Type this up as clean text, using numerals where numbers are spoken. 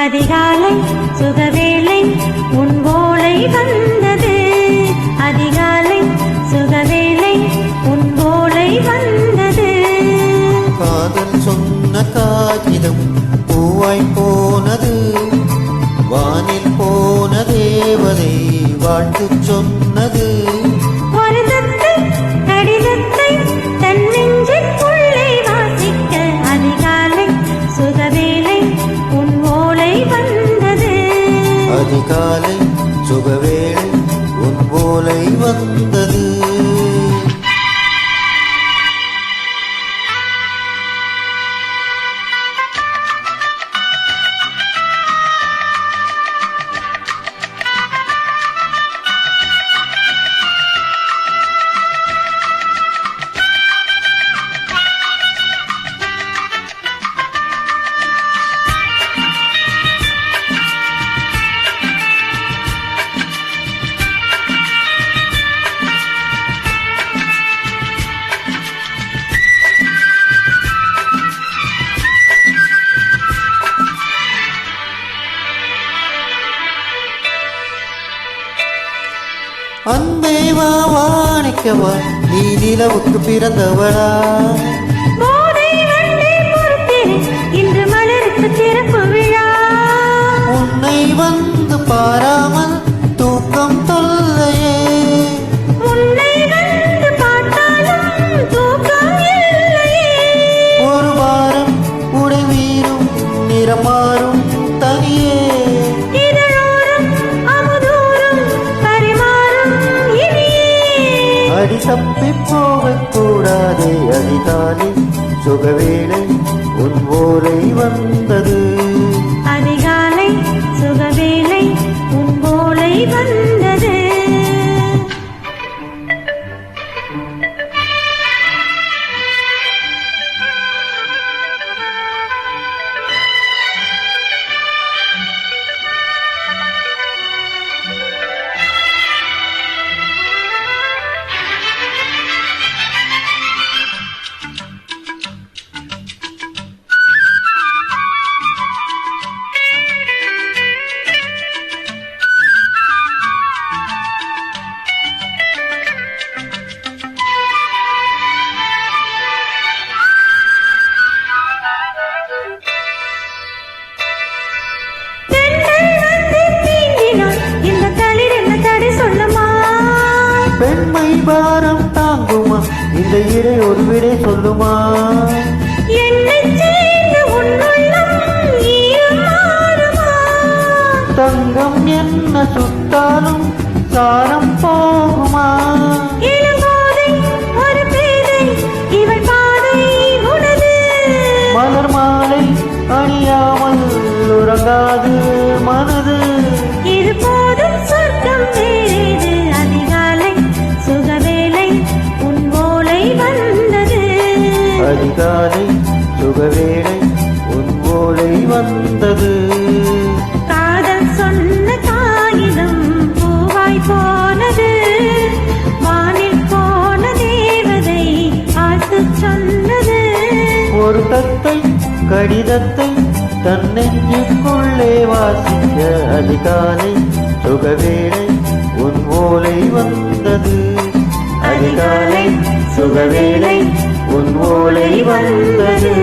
அதிகாலை சுகவேளை உன் ஓலை வந்தது. அதிகாலை சுகவேளை உன் ஓலை வந்தது. காதல் சொன்ன காகிதம் பூவாய் போனது. வானில் போன தேவதை வாழ்த்து சொன்னது. ஒரு தத்தை கடிதத்தை தன் நெஞ்சுக்குள்ளே வாசிக்க அதிகாலை சுகவேளை உன் ஓலை வந்தது. அதிகாலை சுகவேளை உன் ஓலை வந்தது. அன்பே வா வாணிக்கவா, நீ நிலவுக்கு பிறந்தவளா? இன்று மலருக்கு திறப்பு விழா. உன்னை வந்து பாராமல் தூக்கம் தொல்லையே. உன்னை வந்து பார்த்தாலும் தூக்கம் இல்லையே. ஒரு வாரம் உடை வீரும் நிறமாறும் தனியே. அடி தப்பி போகக்கூடாதே. அதிகாலை சுகவேளை உன் ஓலை வந்தது. அதிகாலை சுகவேளை உன் ஓலை வந்தது. பெண்மை பாரம் தாங்குமா? இந்த இடை ஒரு விடை சொல்லுமா? தங்கம் என்ன சுட்டாலும் சாரம் போகுமா? மலர் மாலை அணியாமல் உறங்காது மனது. இது போதும் சொர்க்கம் வேறு. அதிகாலை சுகவேளை உன் ஓலை வந்தது. அதிகாலை சுகவேளை உன் ஓலை வந்தது. காதல் சொன்ன காகிதம் பூவாய் போனது. வானில் போன தேவதை ஆசை சொன்னது. ஒரு தத்தை கடிதத்தை தன் நெஞ்சுக்குள்ளே வாசிக்க அதிகாலை சுகவேளை உன் ஓலை வந்தது. அதிகாலை சுகவேளை உன் ஓலை வந்தது.